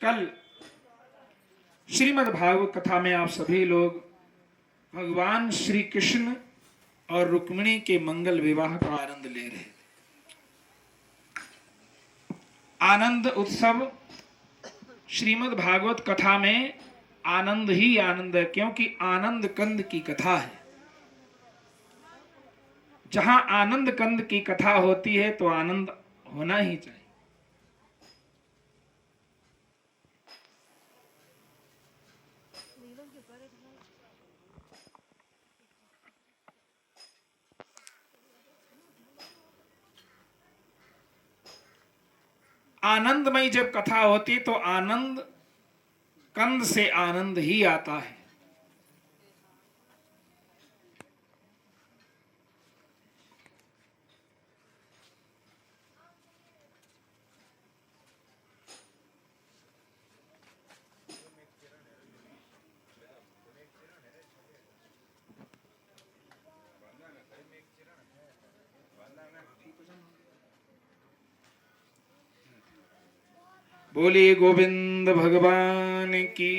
कल श्रीमद् भागवत कथा में आप सभी लोग भगवान श्री कृष्ण और रुक्मिणी के मंगल विवाह का आनंद ले रहे थे। आनंद उत्सव श्रीमद् भागवत कथा में आनंद ही आनंद है, क्योंकि आनंद कंद की कथा है। जहां आनंद कंद की कथा होती है तो आनंद होना ही चाहिए। आनंदमयी जब कथा होती तो आनंद कंद से आनंद ही आता है। बोलिए गोविंद भगवान की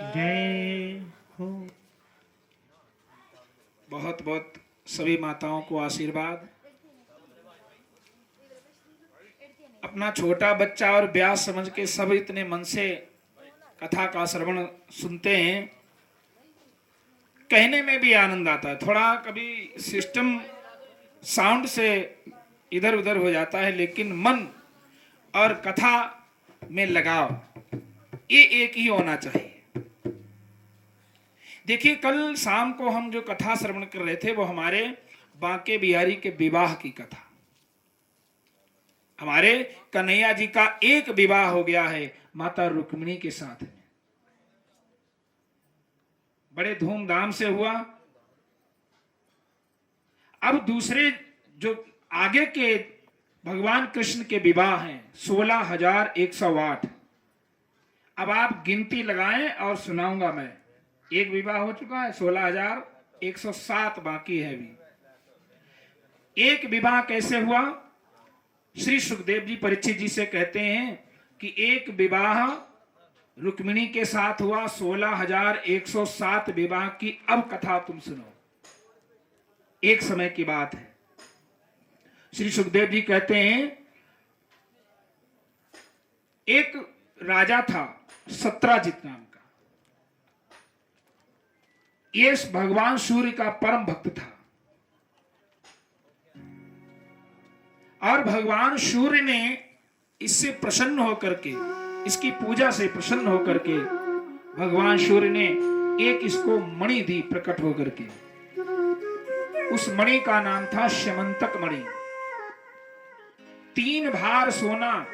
जय हो। बहुत बहुत सभी माताओं को आशीर्वाद। अपना छोटा बच्चा और ब्यास समझ के सब इतने मन से कथा का श्रवण सुनते हैं, कहने में भी आनंद आता है। थोड़ा कभी सिस्टम साउंड से इधर उधर हो जाता है, लेकिन मन और कथा में लगाव ये एक ही होना चाहिए। देखिए, कल शाम को हम जो कथा श्रवण कर रहे थे वो हमारे बांके बिहारी के विवाह की कथा। हमारे कन्हैया जी का एक विवाह हो गया है माता रुक्मिणी के साथ में, बड़े धूमधाम से हुआ। अब दूसरे जो आगे के भगवान कृष्ण के विवाह हैं 16,108। अब आप गिनती लगाएं और सुनाऊंगा मैं। एक विवाह हो चुका है, 16,107 बाकी है अभी। एक विवाह कैसे हुआ? श्री सुखदेव जी परीक्षित जी से कहते हैं कि एक विवाह रुक्मिणी के साथ हुआ, 16,107 विवाह की अब कथा तुम सुनो। एक समय की बात है। श्री सुखदेव जी कहते हैं एक राजा था सत्राजित नाम का। ये भगवान सूर्य का परम भक्त था और भगवान सूर्य ने इससे प्रसन्न होकर के, इसकी पूजा से प्रसन्न होकर के भगवान सूर्य ने एक इसको मणि दी प्रकट होकर के। उस मणि का नाम था श्यमंतक मणि। 3 भार सोना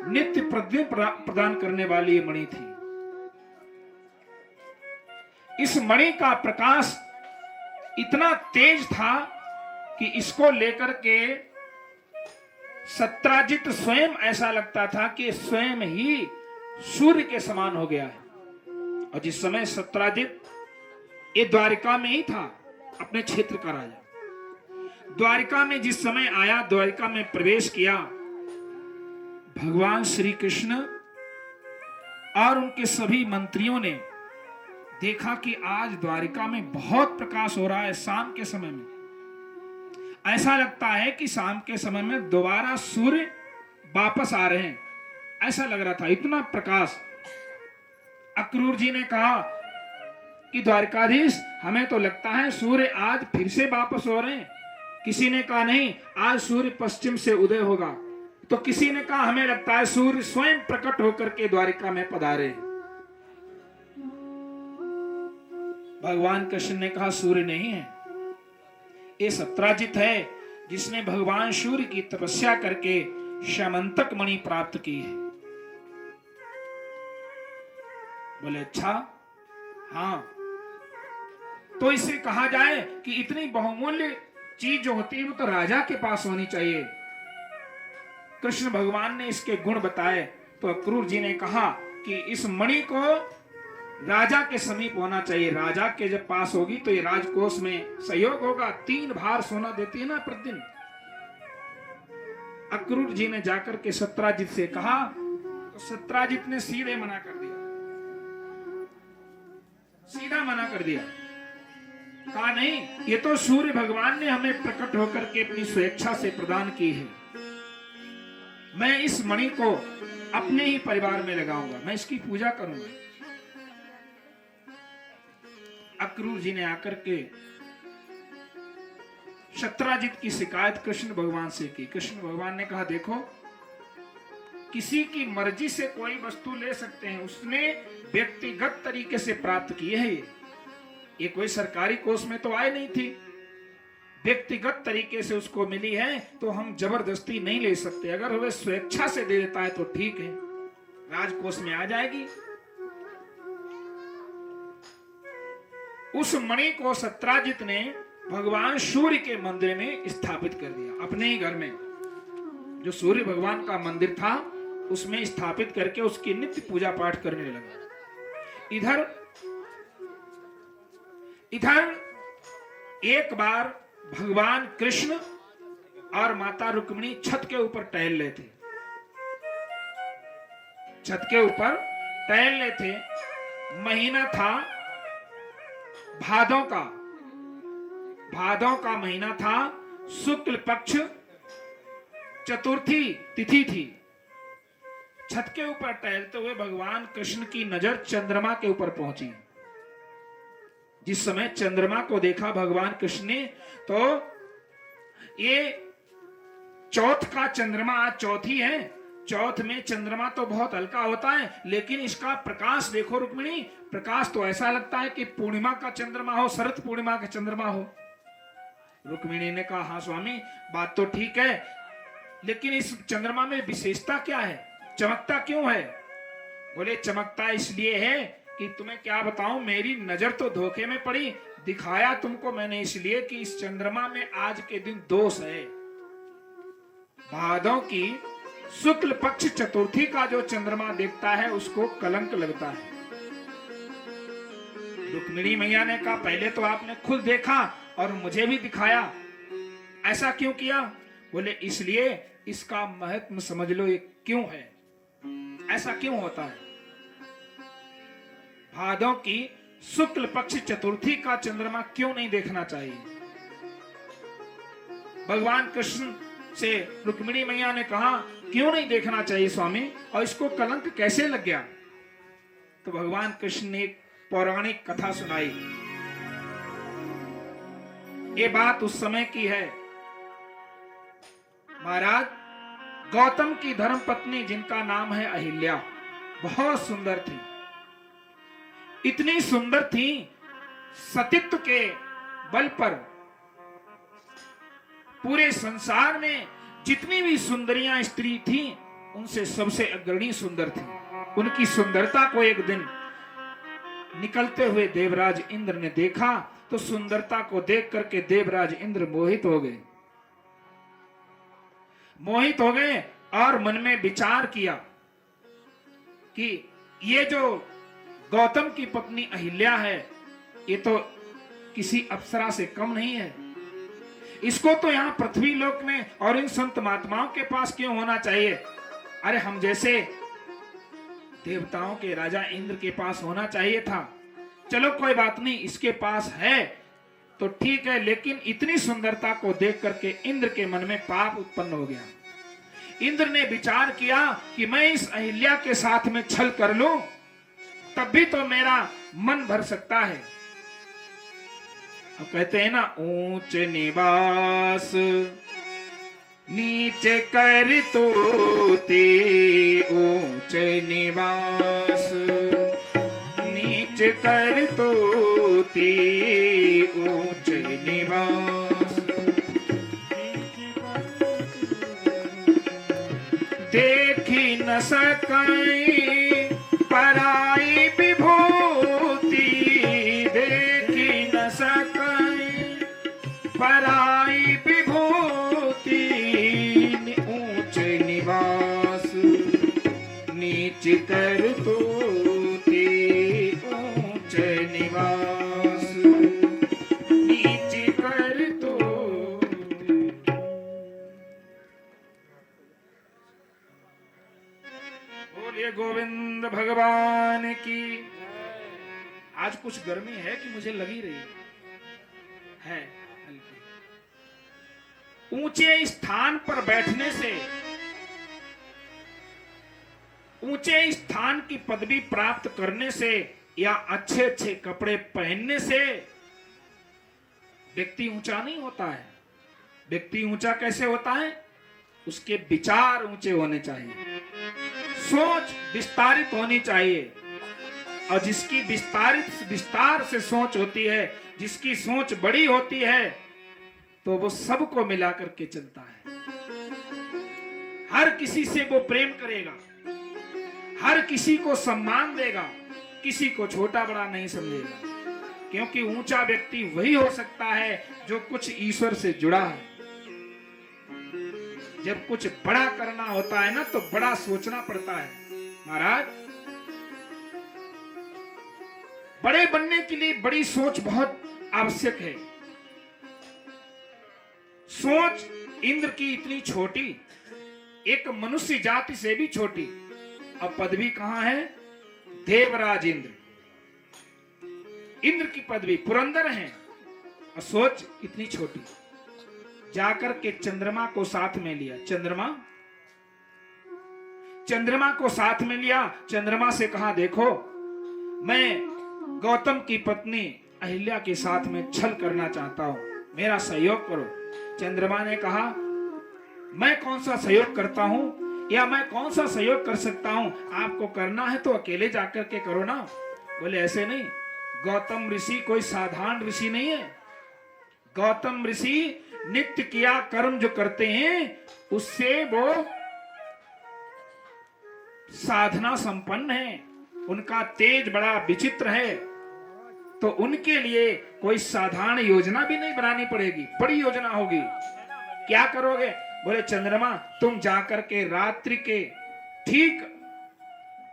नित्य प्रतिदिन प्रदान करने वाली ये मणि थी। इस मणि का प्रकाश इतना तेज था कि इसको लेकर के सत्राजित स्वयं ऐसा लगता था कि स्वयं ही सूर्य के समान हो गया है। और जिस समय सत्राजित ये द्वारिका में ही था, अपने क्षेत्र का राजा, द्वारिका में जिस समय आया, द्वारिका में प्रवेश किया, भगवान श्री कृष्ण और उनके सभी मंत्रियों ने देखा कि आज द्वारिका में बहुत प्रकाश हो रहा है। शाम के समय में ऐसा लगता है कि शाम के समय में दोबारा सूर्य वापस आ रहे हैं, ऐसा लग रहा था, इतना प्रकाश। अक्रूर जी ने कहा कि द्वारकाधीश, हमें तो लगता है सूर्य आज फिर से वापस हो रहे हैं। किसी ने कहा नहीं, आज सूर्य पश्चिम से उदय होगा। तो किसी ने कहा हमें लगता है सूर्य स्वयं प्रकट होकर के द्वारिका में पधारे। भगवान कृष्ण ने कहा सूर्य नहीं है, ये सत्राजित है, जिसने भगवान सूर्य की तपस्या करके श्यमंतक मणि प्राप्त की है। बोले अच्छा, हाँ, तो इसे कहा जाए कि इतनी बहुमूल्य चीज जो होती है वो तो राजा के पास होनी चाहिए। कृष्ण भगवान ने इसके गुण बताए तो अक्रूर जी ने कहा कि इस मणि को राजा के समीप होना चाहिए। राजा के जब पास होगी तो ये राजकोष में सहयोग होगा। 3 भार सोना देती है ना प्रतिदिन। अक्रूर जी ने जाकर के सत्राजित से कहा, तो सत्राजित ने सीधे मना कर दिया, सीधा मना कर दिया। कहा नहीं, ये तो सूर्य भगवान ने हमें प्रकट होकर के अपनी स्वेच्छा से प्रदान की है। मैं इस मणि को अपने ही परिवार में लगाऊंगा, मैं इसकी पूजा करूंगा। अक्रूर जी ने आकर के सत्राजित की शिकायत कृष्ण भगवान से की। कृष्ण भगवान ने कहा, देखो, किसी की मर्जी से कोई वस्तु ले सकते हैं, उसने व्यक्तिगत तरीके से प्राप्त की है। ये कोई सरकारी कोष में तो आई नहीं थी, व्यक्तिगत तरीके से उसको मिली है, तो हम जबरदस्ती नहीं ले सकते। अगर वह स्वेच्छा से दे देता है तो ठीक है, राजकोष में आ जाएगी। उस मणि को सत्राजित ने भगवान सूर्य के मंदिर में स्थापित कर दिया, अपने ही घर में। जो सूर्य भगवान का मंदिर था उसमें स्थापित करके उसकी नित्य पूजा पाठ करने लगा। इधर एक बार भगवान कृष्ण और माता रुक्मिणी छत के ऊपर टहल रहे थे, छत के ऊपर टहल रहे थे। महीना था भादों का, भादों का महीना था, शुक्ल पक्ष चतुर्थी तिथि थी। छत के ऊपर टहलते हुए भगवान कृष्ण की नजर चंद्रमा के ऊपर पहुंची। जिस समय चंद्रमा को देखा भगवान कृष्ण ने, तो ये चौथ का चंद्रमा, आज चौथी है, चौथ में चंद्रमा तो बहुत हल्का होता है, लेकिन इसका प्रकाश देखो रुक्मिणी, प्रकाश तो ऐसा लगता है कि पूर्णिमा का चंद्रमा हो, शरद पूर्णिमा का चंद्रमा हो। रुक्मिणी ने कहा, हाँ स्वामी, बात तो ठीक है, लेकिन इस चंद्रमा में विशेषता क्या है, चमकता क्यों है? बोले, चमकता इसलिए है कि तुम्हें क्या बताऊं, मेरी नजर तो धोखे में पड़ी, दिखाया तुमको मैंने इसलिए कि इस चंद्रमा में आज के दिन दोष है। भादों की शुक्ल पक्ष चतुर्थी का जो चंद्रमा देखता है उसको कलंक लगता है। रुक्मिणी मैया ने कहा, पहले तो आपने खुद देखा और मुझे भी दिखाया, ऐसा क्यों किया? बोले, इसलिए इसका महत्व समझ लो, ये क्यों है, ऐसा क्यों होता है। भादों की शुक्ल पक्ष चतुर्थी का चंद्रमा क्यों नहीं देखना चाहिए? भगवान कृष्ण से रुक्मिणी मैया ने कहा, क्यों नहीं देखना चाहिए स्वामी, और इसको कलंक कैसे लग गया? तो भगवान कृष्ण ने एक पौराणिक कथा सुनाई। ये बात उस समय की है। महाराज, गौतम की धर्म पत्नी जिनका नाम है अहिल्या, बहुत सुंदर थी। इतनी सुंदर थी, सतीत्व के बल पर पूरे संसार में जितनी भी सुंदरियां स्त्री थी, उनसे सबसे अग्रणी सुंदर थी। उनकी सुंदरता को एक दिन निकलते हुए देवराज इंद्र ने देखा, तो सुंदरता को देख करके देवराज इंद्र मोहित हो गए, मोहित हो गए और मन में विचार किया कि ये जो गौतम की पत्नी अहिल्या है, ये तो किसी अप्सरा से कम नहीं है। इसको तो यहाँ पृथ्वी लोक में और इन संत महात्माओं के पास क्यों होना चाहिए? अरे हम जैसे देवताओं के राजा इंद्र के पास होना चाहिए था। चलो कोई बात नहीं, इसके पास है तो ठीक है, लेकिन इतनी सुंदरता को देख करके इंद्र के मन में पाप उत्पन्न हो गया। इंद्र ने विचार किया कि मैं इस अहिल्या के साथ में छल कर लूं, तब भी तो मेरा मन भर सकता है। अब कहते हैं ना, ऊंच निवास नीचे कर तोते, ऊंच निवास नीचे कर तोते, ऊंच निवास देखी न सकाई पराई विभूति, देखी न सकाई पराई विभूति, ऊंच निवास नीच कर तोते, ऊंच निवास नीच कर तोते। बोलिए भगवान की। आज कुछ गर्मी है कि मुझे लगी रही है हल्की। ऊंचे स्थान पर बैठने से, ऊंचे स्थान की पदवी प्राप्त करने से या अच्छे अच्छे कपड़े पहनने से व्यक्ति ऊंचा नहीं होता है। व्यक्ति ऊंचा कैसे होता है? उसके विचार ऊंचे होने चाहिए, सोच विस्तारित होनी चाहिए। और जिसकी विस्तार से सोच होती है, जिसकी सोच बड़ी होती है, तो वो सबको मिला करके चलता है। हर किसी से वो प्रेम करेगा, हर किसी को सम्मान देगा, किसी को छोटा बड़ा नहीं समझेगा। क्योंकि ऊंचा व्यक्ति वही हो सकता है जो कुछ ईश्वर से जुड़ा है। जब कुछ बड़ा करना होता है ना, तो बड़ा सोचना पड़ता है। महाराज, बड़े बनने के लिए बड़ी सोच बहुत आवश्यक है। सोच इंद्र की इतनी छोटी, एक मनुष्य जाति से भी छोटी। अब पदवी कहां है? देवराज इंद्र, इंद्र की पदवी पुरंदर है, और सोच इतनी छोटी। जाकर के चंद्रमा को साथ में लिया। चंद्रमा को साथ में लिया। चंद्रमा से कहा, देखो मैं गौतम की पत्नी अहिल्या के साथ में छल करना चाहता हूं, मेरा सहयोग करो। चंद्रमा ने कहा, मैं कौन सा सहयोग करता हूं, या मैं कौन सा सहयोग कर सकता हूं? आपको करना है तो अकेले जाकर के करो ना। बोले ऐसे नहीं, गौतम ऋषि कोई साधारण ऋषि नहीं है। गौतम ऋषि नित्य किया कर्म जो करते हैं, उससे वो साधना संपन्न है। उनका तेज बड़ा विचित्र है। तो उनके लिए कोई साधारण योजना भी नहीं बनानी पड़ेगी, बड़ी योजना होगी। क्या करोगे? बोले चंद्रमा, तुम जाकर के रात्रि के ठीक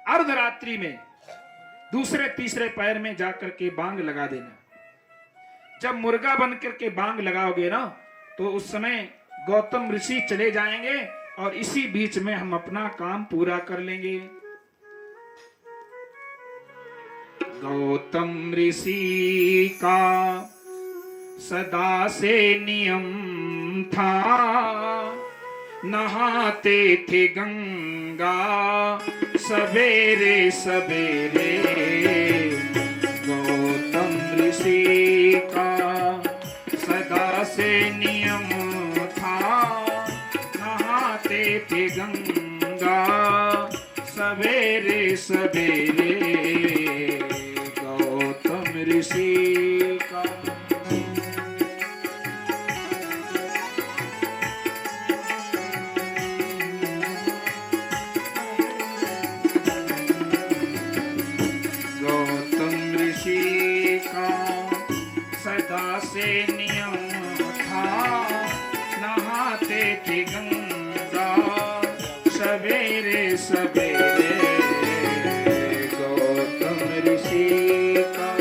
अर्धरात्रि में दूसरे तीसरे पैर में जाकर के बांग लगा देना। जब मुर्गा बन करके बांग लगाओगे ना, तो उस समय गौतम ऋषि चले जाएंगे और इसी बीच में हम अपना काम पूरा कर लेंगे। गौतम ऋषि का सदा से नियम था, नहाते थे गंगा सवेरे सवेरे। गौतम ऋषि का सदा से नियम था, नहाते थे गंगा सवेरे सवेरे। गौतम ऋषि का सदा से नियम था, नहाते थे गंगा सवेरे सवेरे। गौतम ऋषि का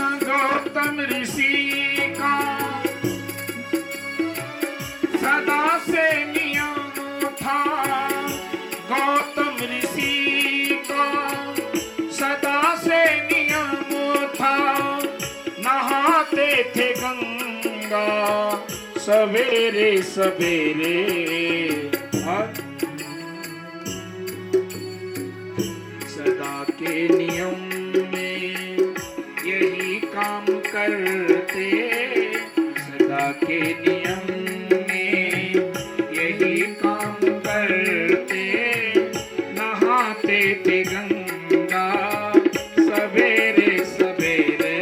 गौतम ऋषि सदा से नियम था, गौतम ऋषि का सदा से नियम था, नहाते थे गंगा सवेरे सवेरे। सदा के नियम में यही काम करते, सदा के नियम काम करते, नहाते थे गंगा सवेरे सवेरे।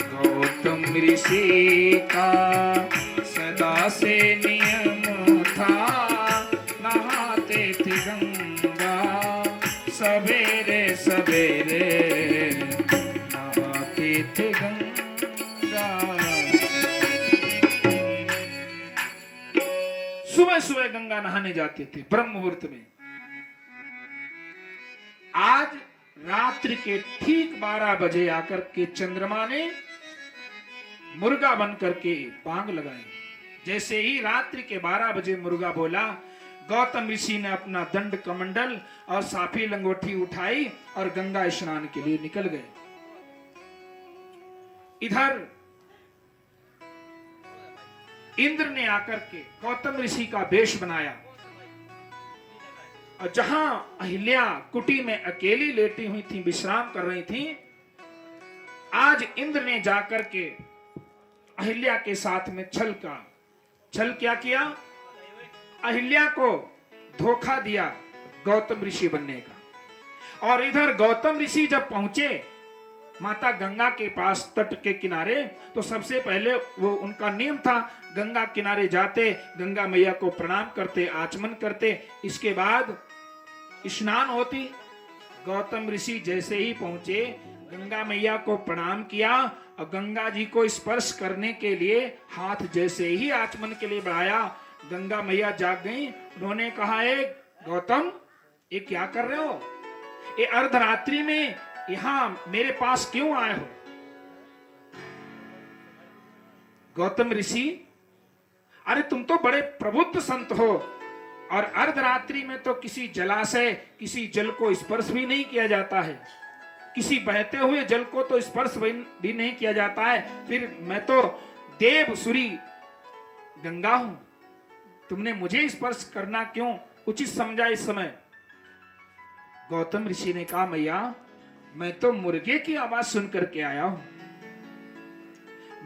गौतम ऋषि का सदा से नियम था, नहाते थे गंगा सवेरे सवेरे। नहाते थे गंगा सुबह सुबह गंगा नहाने जाते थे ब्रह्म मुहूर्त में। आज रात्रि के ठीक 12 बजे आकर के चंद्रमा ने मुर्गा बन करके बांग लगाई। जैसे ही रात्रि के 12 बजे मुर्गा बोला, गौतम ऋषि ने अपना दंड कमंडल और साफी लंगोटी उठाई और गंगा स्नान के लिए निकल गए। इधर इंद्र ने आकर के गौतम ऋषि का वेश बनाया और जहां अहिल्या कुटी में अकेली लेटी हुई थी, विश्राम कर रही थी, आज इंद्र ने जाकर के अहिल्या के साथ में छल क्या किया? अहिल्या को धोखा दिया गौतम ऋषि बनने का। और इधर गौतम ऋषि जब पहुंचे माता गंगा के पास तट के किनारे, तो सबसे पहले वो उनका नियम था, गंगा किनारे जाते गंगा मैया को प्रणाम करते, आचमन करते, इसके बाद स्नान होती। गौतम ऋषि जैसे ही पहुंचे गंगा मैया को प्रणाम किया और गंगा जी को स्पर्श करने के लिए हाथ जैसे ही आचमन के लिए बढ़ाया, गंगा मैया जाग गई। उन्होंने कहा, गौतम ये क्या कर रहे हो? ये अर्धरात्रि में यहां मेरे पास क्यों आए हो? गौतम ऋषि, अरे तुम तो बड़े प्रबुद्ध संत हो और अर्धरात्रि में तो किसी जलाशय, किसी जल को स्पर्श भी नहीं किया जाता है, किसी बहते हुए जल को तो स्पर्श भी नहीं किया जाता है, फिर मैं तो देव सुरी गंगा हूं, तुमने मुझे स्पर्श करना क्यों उचित समझा इस समय? गौतम ऋषि ने कहा, मैया मैं तो मुर्गे की आवाज सुन करके आया हूं।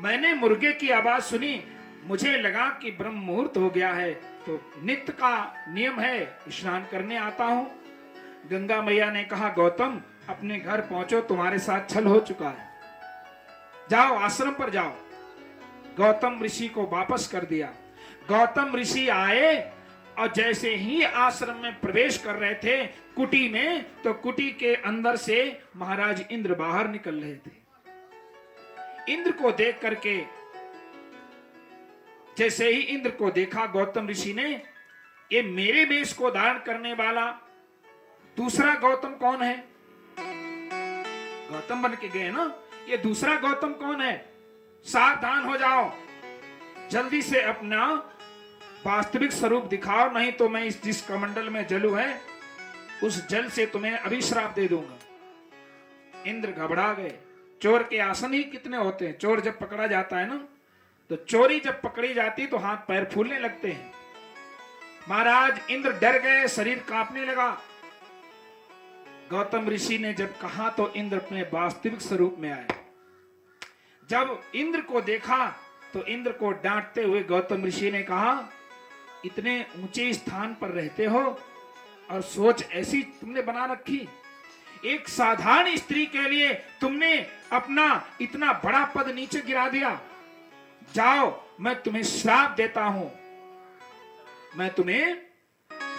मैंने मुर्गे की आवाज सुनी, मुझे लगा कि ब्रह्म मुहूर्त हो गया है, तो नित्य का नियम है, स्नान करने आता हूं। गंगा मैया ने कहा, गौतम अपने घर पहुंचो, तुम्हारे साथ छल हो चुका है, जाओ आश्रम पर जाओ। गौतम ऋषि को वापस कर दिया। गौतम ऋषि आए और जैसे ही आश्रम में प्रवेश कर रहे थे कुटी में, तो कुटी के अंदर से महाराज इंद्र बाहर निकल रहे थे। इंद्र को देख करके, जैसे ही इंद्र को देखा गौतम ऋषि ने, ये मेरे वेश को धारण करने वाला दूसरा गौतम कौन है? गौतम बन के गए ना, ये दूसरा गौतम कौन है? सावधान हो जाओ, जल्दी से अपना वास्तविक स्वरूप दिखाओ, नहीं तो मैं इस जिस कमंडल में जलू है उस जल से तुम्हें अभिश्राप दे दूंगा। इंद्र घबरा गए। चोर के आसन ही कितने होते हैं। चोर जब पकड़ा जाता है ना, तो चोरी जब पकड़ी जाती तो हाथ पैर फूलने लगते हैं। महाराज इंद्र डर गए, शरीर कांपने लगा। गौतम ऋषि ने जब कहा तो इंद्र अपने वास्तविक स्वरूप में आए। जब इंद्र को देखा तो इंद्र को डांटते हुए गौतम ऋषि ने कहा, इतने ऊंचे स्थान पर रहते हो और सोच ऐसी तुमने बना रखी, एक साधारण स्त्री के लिए तुमने अपना इतना बड़ा पद नीचे गिरा दिया। जाओ, मैं तुम्हें श्राप देता हूं, मैं तुम्हें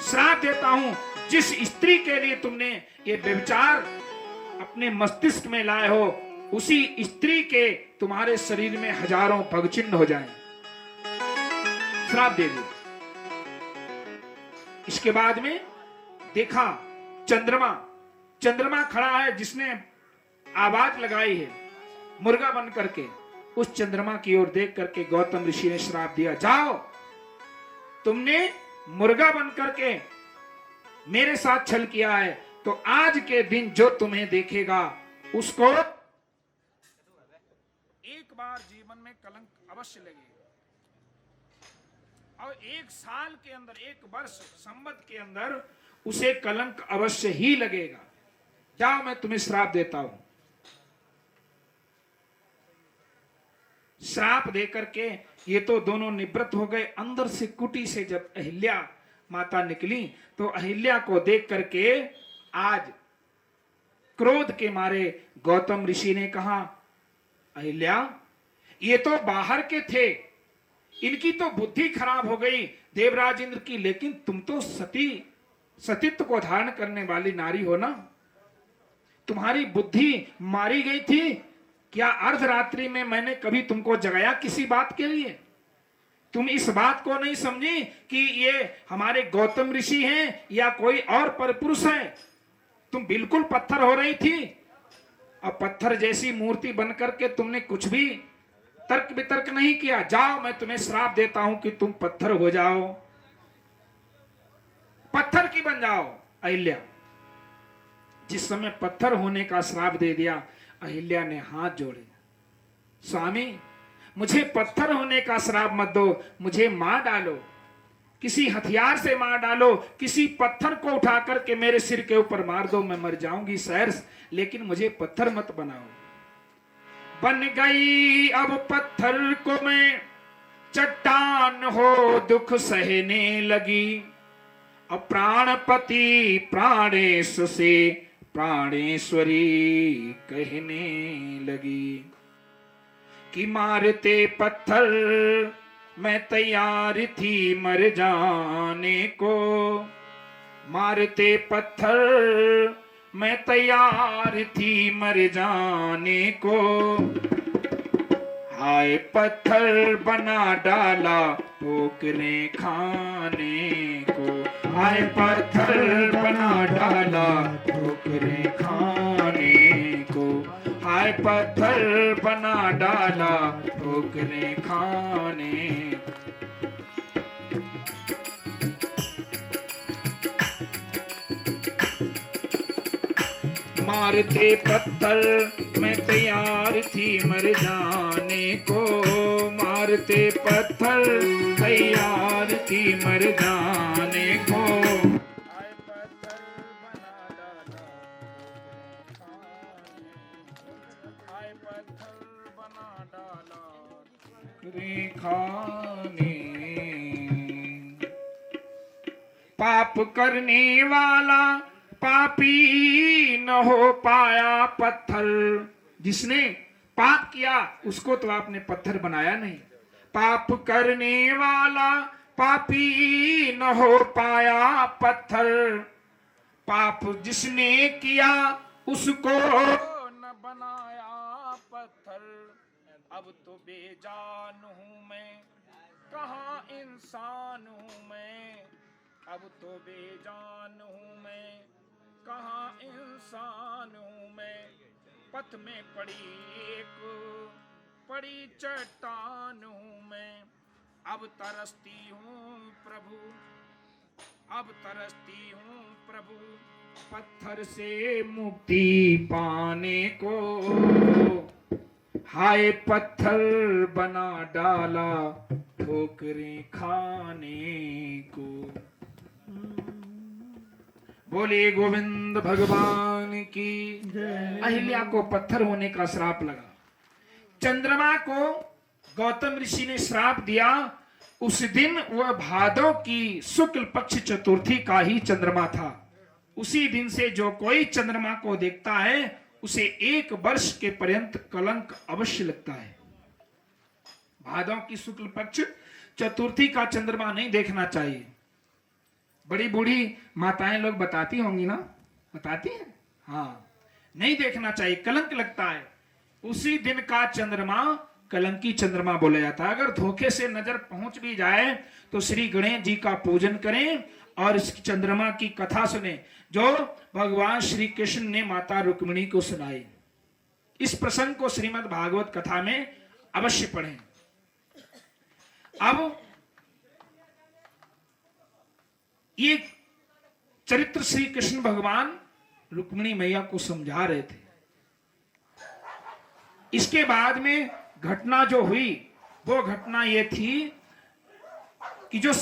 श्राप देता हूं। जिस स्त्री के लिए तुमने ये व्यभिचार अपने मस्तिष्क में लाए हो, उसी स्त्री के तुम्हारे शरीर में हजारों भगचिन्ह हो जाएं। श्राप दे दिया। इसके बाद में देखा चंद्रमा खड़ा है, जिसने आवाज लगाई है मुर्गा बन करके। उस चंद्रमा की ओर देख करके गौतम ऋषि ने श्राप दिया, जाओ, तुमने मुर्गा बन करके मेरे साथ छल किया है, तो आज के दिन जो तुम्हें देखेगा उसको एक बार जीवन में कलंक अवश्य लगेगा, और 1 साल के अंदर, 1 वर्ष संवत के अंदर उसे कलंक अवश्य ही लगेगा। जाओ, मैं तुम्हें श्राप देता हूं। श्राप देकर के ये तो दोनों निवृत्त हो गए। अंदर से कुटी से जब अहिल्या माता निकली, तो अहिल्या को देख करके आज क्रोध के मारे गौतम ऋषि ने कहा, अहिल्या, ये तो बाहर के थे, इनकी तो बुद्धि खराब हो गई देवराज इंद्र की, लेकिन तुम तो सतीत्व को धारण करने वाली नारी हो ना, तुम्हारी बुद्धि मारी गई थी क्या? अर्धरात्रि में मैंने कभी तुमको जगाया किसी बात के लिए? तुम इस बात को नहीं समझी कि ये हमारे गौतम ऋषि हैं या कोई और परपुरुष है? तुम बिल्कुल पत्थर हो रही थी, अब पत्थर जैसी मूर्ति बन करके तुमने कुछ भी तर्क वितर्क नहीं किया। जाओ, मैं तुम्हें श्राप देता हूं कि तुम पत्थर हो जाओ, पत्थर की बन जाओ। अहिल्या जिस समय पत्थर होने का श्राप दे दिया, अहिल्या ने हाथ जोड़े, स्वामी मुझे पत्थर होने का श्राप मत दो, मुझे मार डालो, किसी हथियार से मार डालो, किसी पत्थर को उठा करके मेरे सिर के ऊपर मार दो, मैं मर जाऊंगी सैर, लेकिन मुझे पत्थर मत बनाओ। बन गई अब पत्थर को मैं चट्टान हो दुख सहने लगी, अब प्राणपति प्राणेश से प्राणेश्वरी कहने लगी कि मारते पत्थर मैं तैयार थी मर जाने को, मारते पत्थर मैं तैयार थी मर जाने को, हाय पत्थर बना डाला ठोकरे खाने को, हाय पत्थर बना डाला ठोकरे खाने को, हाय पत्थर बना डाला ठोकरे खाने। मारते पत्थर मैं तैयार थी मर जाने को, मारते पत्थर तैयार थी मर जाने को, हाय पत्थर बना डाला हाय पत्थर बना डाला ठोकरे खाने। पाप करने वाला पापी न हो पाया पत्थर, जिसने पाप किया उसको तो आपने पत्थर बनाया नहीं। पाप करने वाला पापी न हो पाया पत्थर, पाप जिसने किया उसको न बनाया पत्थर। अब तो बेजान हूं मैं, कहाँ इंसान हूं मैं, अब तो बेजान हूं मैं, कहाँ इंसान हूं मैं। पथ में पड़ी चट्टान हूं मैं, अब तरसती हूं प्रभु, अब तरसती हूं प्रभु, पत्थर से मुक्ति पाने को, हाय पत्थर बना डाला ठोकरे खाने को। बोले गोविंद भगवान की। अहिल्या को पत्थर होने का श्राप लगा। चंद्रमा को गौतम ऋषि ने श्राप दिया। उस दिन वह भादव की शुक्ल पक्ष चतुर्थी का ही चंद्रमा था। उसी दिन से जो कोई चंद्रमा को देखता है उसे 1 वर्ष के पर्यंत कलंक अवश्य लगता है। भादव की शुक्ल पक्ष चतुर्थी का चंद्रमा नहीं देखना चाहिए। बड़ी बूढ़ी माताएं लोग बताती होंगी ना, बताती हैं, हाँ, नहीं देखना चाहिए, कलंक लगता है। उसी दिन का चंद्रमा कलंकी चंद्रमा बोला जाता है। अगर धोखे से नजर पहुंच भी जाए तो श्री गणेश जी का पूजन करें और इस चंद्रमा की कथा सुने जो भगवान श्री कृष्ण ने माता रुक्मिणी को सुनाई। इस प्रसंग को श्रीमद् भागवत कथा में अवश्य पढ़ें। अब ये चरित्र श्री कृष्ण भगवान रुक्मिणी मैया को समझा रहे थे। इसके बाद में घटना जो हुई वो घटना ये थी कि जो